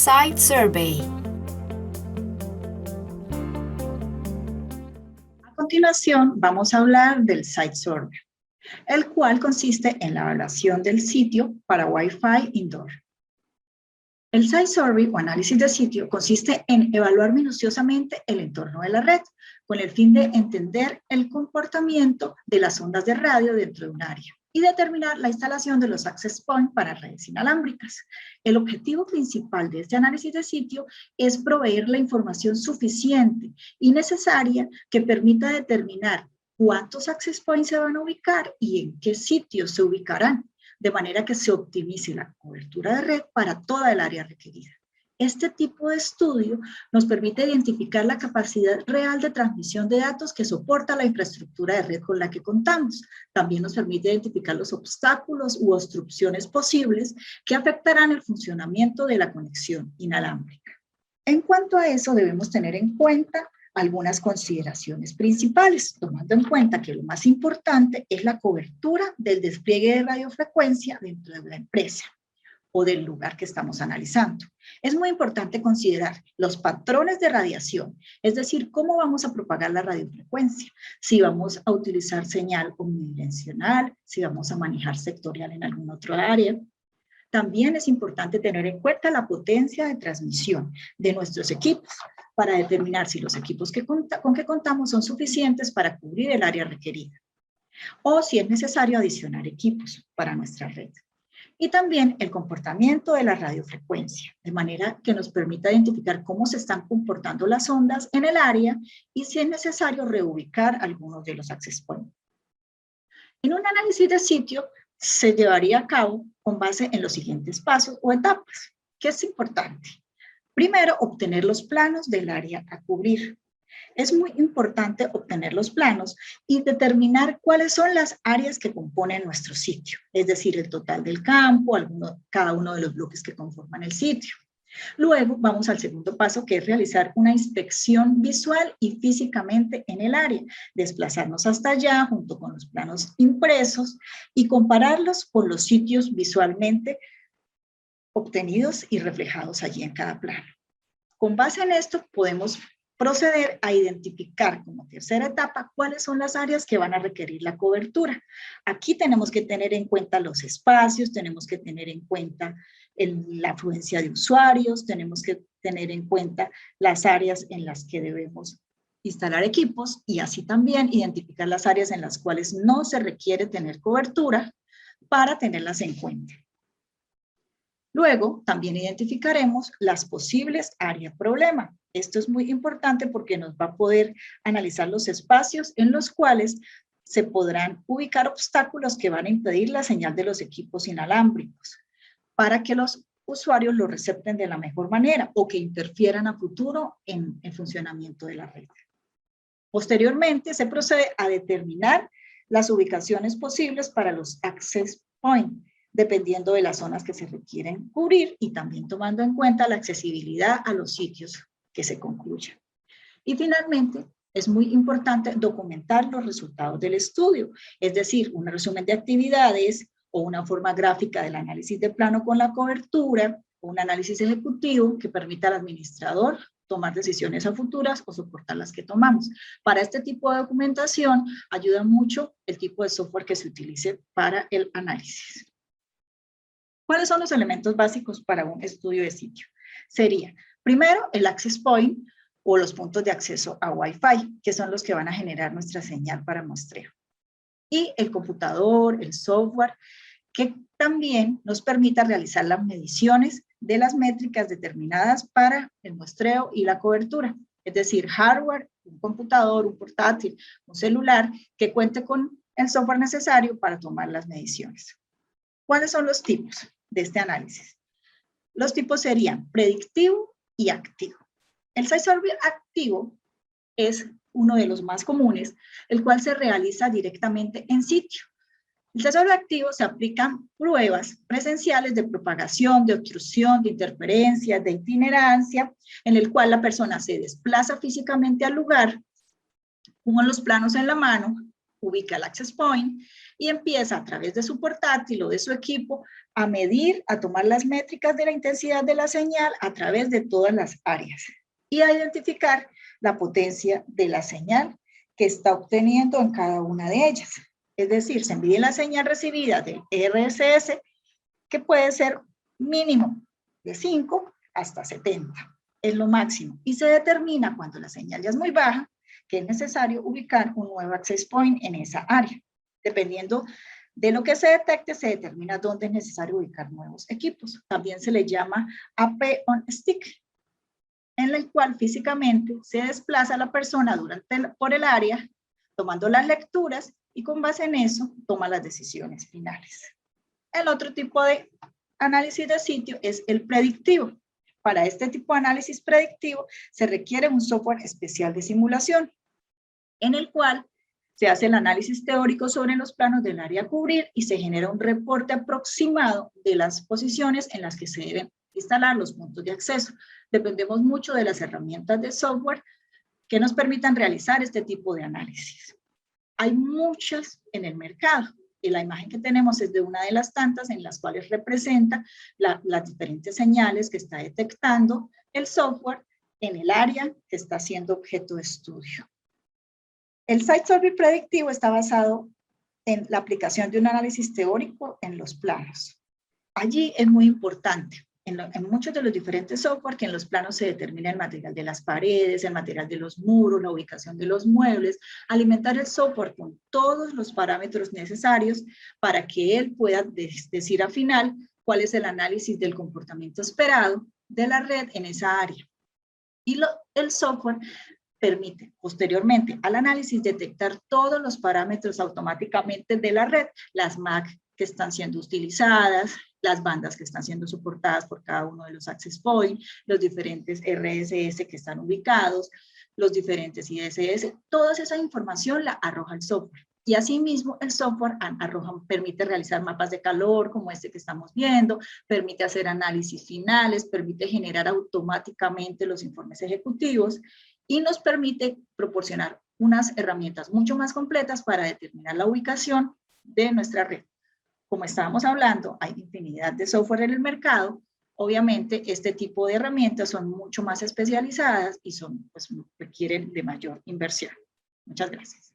Site Survey. A continuación, vamos a hablar del Site Survey, el cual consiste en la evaluación del sitio para Wi-Fi indoor. El Site Survey o análisis de sitio consiste en evaluar minuciosamente el entorno de la red con el fin de entender el comportamiento de las ondas de radio dentro de un área y determinar la instalación de los access points para redes inalámbricas. El objetivo principal de este análisis de sitio es proveer la información suficiente y necesaria que permita determinar cuántos access points se van a ubicar y en qué sitios se ubicarán, de manera que se optimice la cobertura de red para toda el área requerida. Este tipo de estudio nos permite identificar la capacidad real de transmisión de datos que soporta la infraestructura de red con la que contamos. También nos permite identificar los obstáculos u obstrucciones posibles que afectarán el funcionamiento de la conexión inalámbrica. En cuanto a eso, debemos tener en cuenta algunas consideraciones principales, tomando en cuenta que lo más importante es la cobertura del despliegue de radiofrecuencia dentro de la empresa o del lugar que estamos analizando. Es muy importante considerar los patrones de radiación, es decir, cómo vamos a propagar la radiofrecuencia, si vamos a utilizar señal omnidireccional, si vamos a manejar sectorial en algún otro área. También es importante tener en cuenta la potencia de transmisión de nuestros equipos para determinar si los equipos con que contamos son suficientes para cubrir el área requerida o si es necesario adicionar equipos para nuestra red. Y también el comportamiento de la radiofrecuencia, de manera que nos permita identificar cómo se están comportando las ondas en el área y si es necesario reubicar algunos de los access points. En un análisis de sitio se llevaría a cabo con base en los siguientes pasos o etapas, que es importante. Primero, obtener los planos del área a cubrir. Es muy importante obtener los planos y determinar cuáles son las áreas que componen nuestro sitio, es decir, el total del campo, cada uno de los bloques que conforman el sitio. Luego vamos al segundo paso, que es realizar una inspección visual y físicamente en el área, desplazarnos hasta allá junto con los planos impresos y compararlos con los sitios visualmente obtenidos y reflejados allí en cada plano. Con base en esto podemos proceder a identificar como tercera etapa cuáles son las áreas que van a requerir la cobertura. Aquí tenemos que tener en cuenta los espacios, tenemos que tener en cuenta la afluencia de usuarios, tenemos que tener en cuenta las áreas en las que debemos instalar equipos y así también identificar las áreas en las cuales no se requiere tener cobertura para tenerlas en cuenta. Luego, también identificaremos las posibles áreas problema. Esto es muy importante porque nos va a poder analizar los espacios en los cuales se podrán ubicar obstáculos que van a impedir la señal de los equipos inalámbricos para que los usuarios lo recepten de la mejor manera o que interfieran a futuro en el funcionamiento de la red. Posteriormente, se procede a determinar las ubicaciones posibles para los access points, dependiendo de las zonas que se requieren cubrir y también tomando en cuenta la accesibilidad a los sitios que se concluyan. Y finalmente, es muy importante documentar los resultados del estudio, es decir, un resumen de actividades o una forma gráfica del análisis de plano con la cobertura, o un análisis ejecutivo que permita al administrador tomar decisiones a futuras o soportar las que tomamos. Para este tipo de documentación ayuda mucho el tipo de software que se utilice para el análisis. ¿Cuáles son los elementos básicos para un estudio de sitio? Sería, primero, el access point o los puntos de acceso a Wi-Fi, que son los que van a generar nuestra señal para muestreo. Y el computador, el software, que también nos permita realizar las mediciones de las métricas determinadas para el muestreo y la cobertura. Es decir, hardware, un computador, un portátil, un celular, que cuente con el software necesario para tomar las mediciones. ¿Cuáles son los tipos de este análisis? Los tipos serían predictivo y activo. El Site Survey activo es uno de los más comunes, el cual se realiza directamente en sitio. El Site Survey activo se aplican pruebas presenciales de propagación, de obstrucción, de interferencia, de itinerancia, en el cual la persona se desplaza físicamente al lugar, con los planos en la mano, ubica el access point y empieza a través de su portátil o de su equipo a medir, a tomar las métricas de la intensidad de la señal a través de todas las áreas y a identificar la potencia de la señal que está obteniendo en cada una de ellas. Es decir, se mide la señal recibida del RSS, que puede ser mínimo de 5 hasta 70, es lo máximo, y se determina cuando la señal ya es muy baja que es necesario ubicar un nuevo access point en esa área. Dependiendo de lo que se detecte, se determina dónde es necesario ubicar nuevos equipos. También se le llama AP on Stick, en el cual físicamente se desplaza la persona por el área, tomando las lecturas y con base en eso toma las decisiones finales. El otro tipo de análisis de sitio es el predictivo. Para este tipo de análisis predictivo se requiere un software especial de simulación, en el cual se hace el análisis teórico sobre los planos del área a cubrir y se genera un reporte aproximado de las posiciones en las que se deben instalar los puntos de acceso. Dependemos mucho de las herramientas de software que nos permitan realizar este tipo de análisis. Hay muchas en el mercado y la imagen que tenemos es de una de las tantas en las cuales representa las diferentes señales que está detectando el software en el área que está siendo objeto de estudio. El Site Survey predictivo está basado en la aplicación de un análisis teórico en los planos. Allí es muy importante, en muchos de los diferentes software, que en los planos se determina el material de las paredes, el material de los muros, la ubicación de los muebles, alimentar el software con todos los parámetros necesarios para que él pueda decir al final cuál es el análisis del comportamiento esperado de la red en esa área. Y el software permite posteriormente al análisis detectar todos los parámetros automáticamente de la red, las MAC que están siendo utilizadas, las bandas que están siendo soportadas por cada uno de los access points, los diferentes RSS que están ubicados, los diferentes IDSS, toda esa información la arroja el software. Y asimismo el software permite realizar mapas de calor como este que estamos viendo, permite hacer análisis finales, permite generar automáticamente los informes ejecutivos y nos permite proporcionar unas herramientas mucho más completas para determinar la ubicación de nuestra red. Como estábamos hablando, hay infinidad de software en el mercado. Obviamente, este tipo de herramientas son mucho más especializadas y requieren de mayor inversión. Muchas gracias.